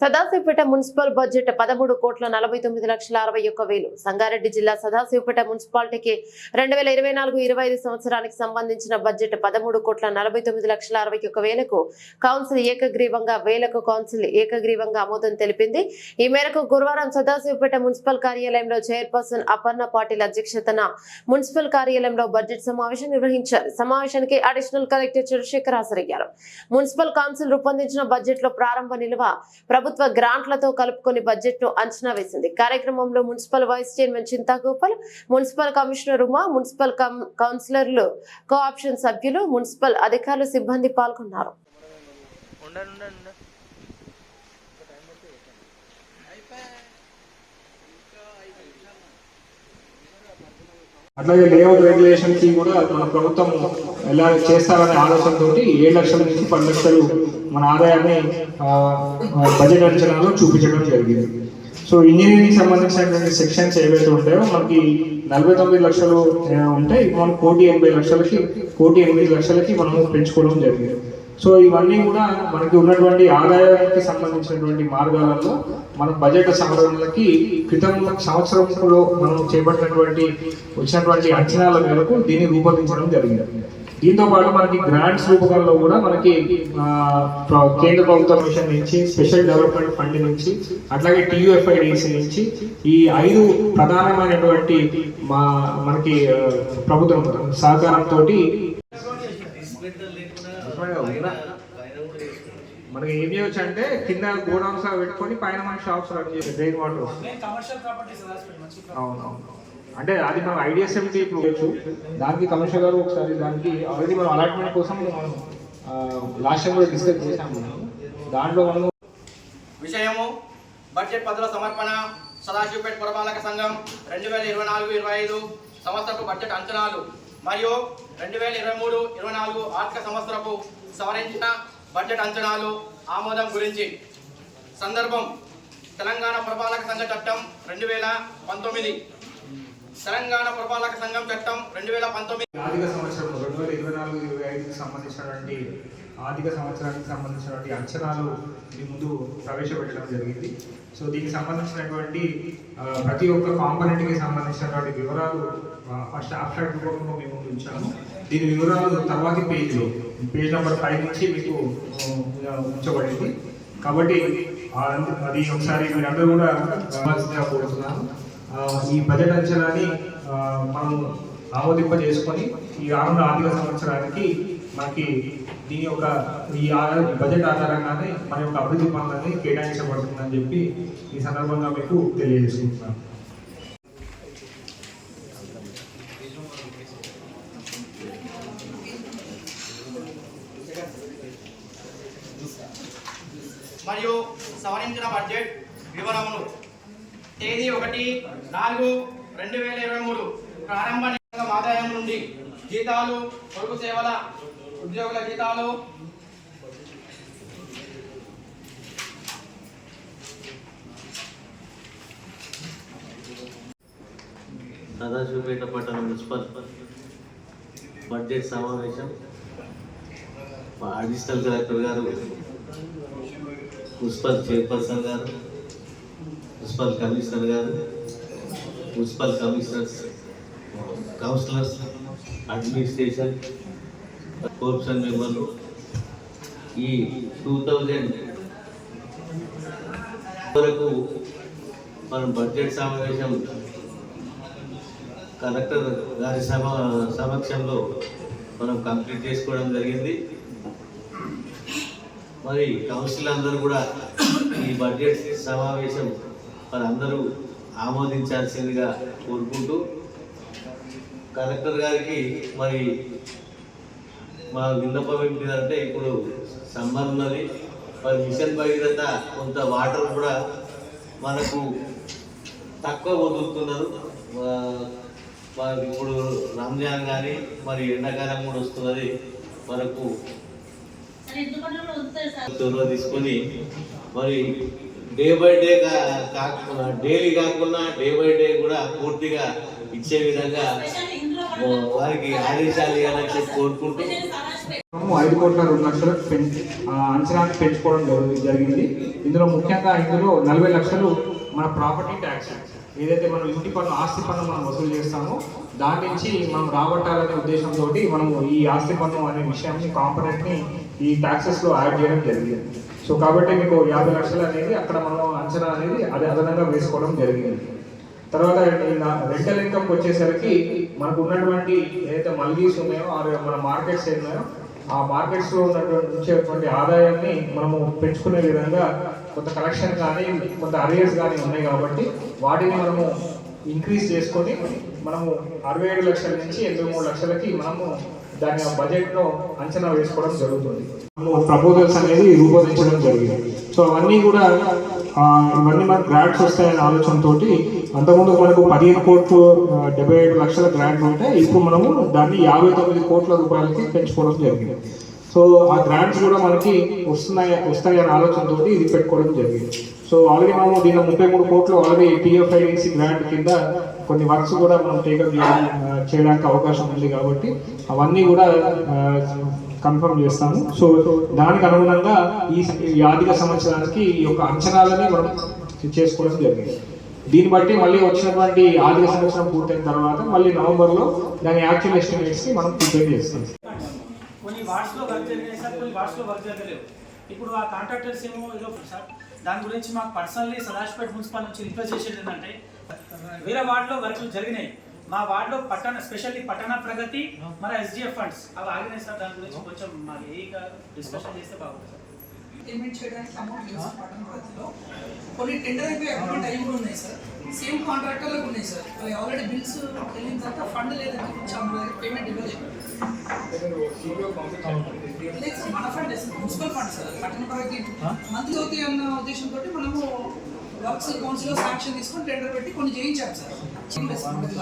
Sadasivpet municipal budget 13,49,61,000 Sangareddy జిల్లా సదాశివపేట మున్సిపాలిటీకి 2024-25 సంవత్సరానికి సంబంధించిన బడ్జెట్ 13,49,61,000 కౌన్సిల్ ఏకగ్రీవంగా ఆమోదం తెలిపింది. ఈ మేరకు గురువారం సదాశివపేట మున్సిపల్ కార్యాలయంలో చైర్పర్సన్ అపర్ణ పాటిల్ అధ్యక్షతన మున్సిపల్ కార్యాలయంలో బడ్జెట్ సమావేశం నిర్వహించారు. సమావేశానికి అడిషనల్ కలెక్టర్ చంద్రశేఖర్ హాజరయ్యారు. మున్సిపల్ కౌన్సిల్ రూపొందించిన బడ్జెట్ లో ప్రారంభ నిల్వ ప్రభుత్వ గ్రాంట్లతో కలుపుకొని బడ్జెట్ ను అంచనా వేసింది. కార్యక్రమంలో municipal vice chairman Chinta Gopal, municipal commissioner Uma, municipal కౌన్సిలర్లు, కోఆప్షన్ సభ్యులు, మున్సిపల్ అధికారులు, సిబ్బంది పాల్గొన్నారు. అట్లాగే లేఅవుట్ రెగ్యులేషన్ కి కూడా మన ప్రభుత్వం ఎలా చేస్తారనే ఆలోచనతో 7 లక్షల నుంచి 10 లక్షలు మన ఆదాయాన్ని బడ్జెట్ అంచనాలో చూపించడం జరిగింది. సో ఇంజనీరింగ్ సంబంధించినటువంటి సెక్షన్స్ ఏవైతే ఉంటాయో మనకి 49 లక్షలు ఉంటాయి. మనం 1,80,00,000కి మనము పెంచుకోవడం జరిగింది. సో ఇవన్నీ కూడా మనకి ఉన్నటువంటి ఆదాయానికి సంబంధించినటువంటి మార్గాలలో మన బడ్జెట్ సవరణలకి క్రితం సంవత్సరంలో మనం వచ్చినటువంటి అంచనాల మేరకు దీన్ని రూపొందించడం జరిగింది. దీంతో పాటు మనకి గ్రాంట్స్ రూపకంలో కూడా మనకి కేంద్ర ప్రభుత్వ మిషన్ నుంచి, స్పెషల్ డెవలప్మెంట్ ఫండ్ నుంచి, అట్లాగే TUFIDC నుంచి ఈ 5 ప్రధానమైనటువంటి మనకి ప్రభుత్వం సహకారంతో మనకి ఏం చేయవచ్చు అంటే కింద గోడౌన్స్ పెట్టుకొని పైన మన షాప్స్ రన్ చేసి డ్రైన్ వాటర్ అవునవును. అంటే అది మనం IDSMకి చేయొచ్చు. దానికి కమిషనర్ గారు ఒకసారి దానికి ఆల్రెడీ మనం అలాట్మెంట్ కోసం లాస్ట్ టైం కూడా డిస్కస్ చేసాము. దాంట్లో మనం విషయము బడ్జెట్ పద్ధతుల సమర్పణ సదాశివపేట పురపాలక సంఘం 2024-25 సంవత్సరపు బడ్జెట్ అంచనాలు మరియు 2023-24 ఆర్థిక సంవత్సరపు సవరించిన బడ్జెట్ అంచనాలు ఆమోదం గురించి. సందర్భం తెలంగాణ పురపాలక సంఘ చట్టం 2019, తెలంగాణ పురపాలక సంఘం చట్టం 2019 ఆర్థిక సంవత్సరం 2024-25కి సంబంధించినటువంటి ఆర్థిక సంవత్సరానికి సంబంధించినటువంటి అంచనాలు మీ ముందు ప్రవేశపెట్టడం జరిగింది. సో దీనికి సంబంధించినటువంటి ప్రతి ఒక్క కాంపోనెంట్కి సంబంధించినటువంటి వివరాలు ఫస్ట్ అబ్స్ట్రాక్ట్ రూపంలో మేము ముందు ఉంచాము. దీని వివరాలు తర్వాతి పేజ్ నెంబర్ 5 నుంచి మీకు ఉంచబడింది. కాబట్టి అది ఒకసారి మీరందరూ కూడా గమనించగా కోరుతున్నాను. ఈ బడ్జెట్ అంచనాని మనం ఆమోదింపజేసుకొని ఈ రానున్న ఆర్థిక సంవత్సరానికి మనకి దీని యొక్క ఈ బడ్జెట్ ఆధారంగానే మన యొక్క అభివృద్ధి పనులని కేటాయించబడుతుందని చెప్పి ఈ సందర్భంగా మీకు తెలియజేసుకుంటున్నాను. మరియు సవరించిన బడ్జెట్ వివరములు. తేదీ 1/4/2023 ప్రారంభ ఆదాయం నుండి జీతాలు, పొరుగు సేవల ఉద్యోగుల జీతాలు, సదాశివపేట పట్టణ మున్సిపల్ బడ్జెట్ సమావేశం. అడిషనల్ కలెక్టర్ గారు, మున్సిపల్ చైర్పర్సన్ గారు, మున్సిపల్ కమిషనర్ గారు, municipal commissioners, councillors, administration, co-option మెంబర్లు ఈ 2000 వరకు మనం బడ్జెట్ సమావేశం కలెక్టర్ గారి సమక్షంలో మనం కంప్లీట్ చేసుకోవడం జరిగింది. మరి కౌన్సిల్ అందరూ కూడా ఈ బడ్జెట్ సమావేశం మరి అందరూ ఆమోదించాల్సిందిగా కోరుకుంటూ, కలెక్టర్ గారికి మరి మా విన్నపం ఏంటిదంటే, ఇప్పుడు సమ్మర్ ఉన్నది, మరి మిషన్ భగీరథ కొంత వాటర్ కూడా మనకు తక్కువ వదులుతున్నారు. ఇప్పుడు రంజాన్ కానీ మరి ఎండాకాలం కూడా వస్తున్నది, మనకు చొరవ తీసుకొని మరి డే బై డే డైలీ కాకుండా డే బై డే కూడా పూర్తిగా ఇచ్చే విధంగా వారికి ఆదేశాలు ఇవ్వాలని కోరుకుంటూ 5,02,00,000 అంచనాన్ని పెంచుకోవడం జరిగింది. ఇందులో ముఖ్యంగా 40 లక్షలు మన ప్రాపర్టీ ట్యాక్స్, ఏదైతే మనం ఇంటి పన్ను ఆస్తి పన్ను మనం వసూలు చేస్తామో దాని నుంచి మనం రాబట్టాలనే ఉద్దేశంతో మనం ఈ ఆస్తి పన్ను అనే విషయాన్ని కాంపనెంట్ని ఈ ట్యాక్సెస్లో యాడ్ చేయడం జరిగింది. సో కాబట్టి మీకు 50 లక్షలు అనేది అక్కడ మనం అంచనా అనేది అదనంగా వేసుకోవడం జరిగింది. తర్వాత రెంటల్ ఇన్కమ్ వచ్చేసరికి మనకు ఉన్నటువంటి ఏదైతే మల్గీస్ ఉన్నాయో మన మార్కెట్స్ ఉన్నాయో ఆ మార్కెట్స్లో ఉన్నటువంటి ఆదాయాన్ని మనము పెంచుకునే విధంగా కొంత కలెక్షన్ కానీ కొంత అరియర్స్ కానీ ఉన్నాయి కాబట్టి వాటిని మనము ఇంక్రీజ్ చేసుకొని మనము 67 లక్షల నుంచి 83 లక్షలకి మనము దాని బడ్జెట్లో అంచనా వేసుకోవడం జరుగుతుంది. ప్రపోజల్స్ అనేది రూపొందించడం జరిగింది. సో అవన్నీ కూడా ఇవన్నీ మనకు గ్రాంట్స్ వస్తాయనే ఆలోచనతో అంతకుముందు మనకు 15,77 లక్షల గ్రాంట్ ఉంటే ఇప్పుడు మనము దాన్ని 59 కోట్ల రూపాయలకి పెంచుకోవడం జరిగింది. సో ఆ గ్రాంట్స్ కూడా మనకి వస్తాయనే ఆలోచనతో ఇది పెట్టుకోవడం జరిగింది. సో ఆల్రెడీ మనము దీనిలో 33 కోట్లు ఆల్రెడీ TFIDC గ్రాంట్ కింద కొన్ని వర్క్స్ కూడా మనం టేకప్ చేయడానికి అవకాశం ఉంది కాబట్టి అవన్నీ కూడా కన్ఫర్మ్ చేస్తాము. సో దానికి అనుగుణంగా ఈ ఆర్థిక సంవత్సరానికి ఈ యొక్క అంచనాలని మనం చేసుకోవడం జరిగింది. దీన్ని బట్టి మళ్ళీ వచ్చినటువంటి ఆర్థిక సంవత్సరం పూర్తయిన తర్వాత మళ్ళీ నవంబర్లో దాని యాక్చువల్ ఎస్టిమేట్స్ని మనం ప్రిపేర్ చేస్తాం. కొన్ని వార్డ్స్లో వర్క్ జరిగినాయి సార్, కొన్ని వార్డ్స్లో వర్క్ జరగలేవు. ఇప్పుడు ఆ కాంట్రాక్టర్స్ ఏమో ఏదో సార్ దాని గురించి మాకు పర్సనల్లీ సదాశివపేట మున్సిపల్ నుంచి రిక్వెస్ట్ చేసేది ఏంటంటే వేరే వార్డులో వర్క్లు జరిగినాయి, మా వార్డులో స్పెషల్లీ పట్టణ ప్రగతి మన SDF ఫండ్స్ అవి ఆగినాయి సార్. దాని గురించి కొంచెం మాకు డిస్కషన్ చేస్తే బాగుంటుంది సార్. పేమెంట్ చేయడానికి అమౌంట్ లేదు సార్. పట్టణ ప్రగతిలో కొన్ని టెండర్ అయిపోయి అగ్రిమెంట్ అయి కూడా ఉన్నాయి సార్. సేమ్ కాంట్రాక్టర్లకు ఉన్నాయి సార్. అవి ఆల్రెడీ బిల్స్ వెళ్ళిన తర్వాత ఫండ్ లేదని పేమెంట్ ఇవ్వలేదు. లేదు సార్, మన fund sir, municipal fund sir. పట్టణ ప్రగతి మంత్లీ అవుతాయి అన్న ఉద్దేశంతో మనము వర్క్స్ కౌన్సిల్లో శాంక్షన్ తీసుకొని టెండర్ పెట్టి కొన్ని చేయించాం సార్.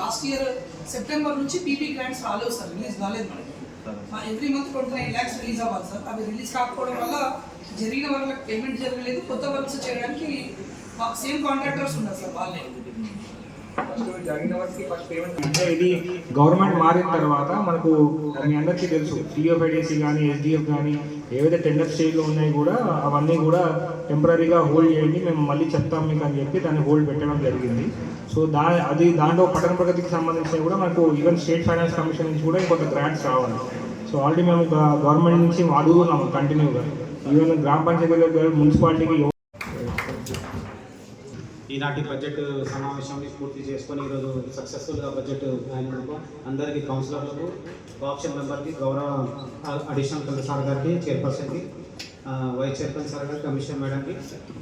లాస్ట్ ఇయర్ సెప్టెంబర్ నుంచి PP గ్రాంట్స్ రాలేవు సార్, రిలీజ్ కాలేదు మనకి. ఎవ్రీ మంత్ 29 lakhs రిలీజ్ అవ్వాలి సార్. అవి రిలీజ్ కాకపోవడం వల్ల జరిగిన వాళ్ళకి పేమెంట్ జరగలేదు. కొత్త వర్క్స్ చేయడానికి సేమ్ కాంట్రాక్టర్స్ ఉన్నారు సార్ వాళ్ళే. అంటే ఇది గవర్నమెంట్ మారిన తర్వాత మనకు మీ అందరికీ తెలుసు TFIDC కానీ SDF కానీ ఏవైతే టెండర్ స్టేజ్లో ఉన్నాయి కూడా అవన్నీ కూడా టెంపరీగా హోల్డ్ చేయండి, మేము మళ్ళీ చెప్తాం మీకు అని చెప్పి దాన్ని హోల్డ్ పెట్టడం జరిగింది. సో దాంట్లో పట్టణ ప్రగతికి సంబంధించి కూడా మనకు ఈవెన్ స్టేట్ ఫైనాన్స్ కమిషన్ నుంచి కూడా ఇంకొక గ్రాంట్స్ రావాలి. సో ఆల్రెడీ మేము గవర్నమెంట్ నుంచి అడుగుతున్నాము కంటిన్యూగా. ఈవెన్ గ్రామ పంచాయతీ మున్సిపాలిటీకి ఈనాటి బడ్జెట్ సమావేశాన్ని పూర్తి చేసుకొని ఈరోజు సక్సెస్ఫుల్గా బడ్జెట్ అయినందుకు అందరికీ కౌన్సిలర్లకు, కోఆప్షన్ మెంబర్కి, గౌరవ అడిషనల్ కలెక్టర్ సార్ గారికి, చైర్పర్సన్కి, వైస్ చైర్మన్ సార్ గారికి, కమిషనర్ మేడంకి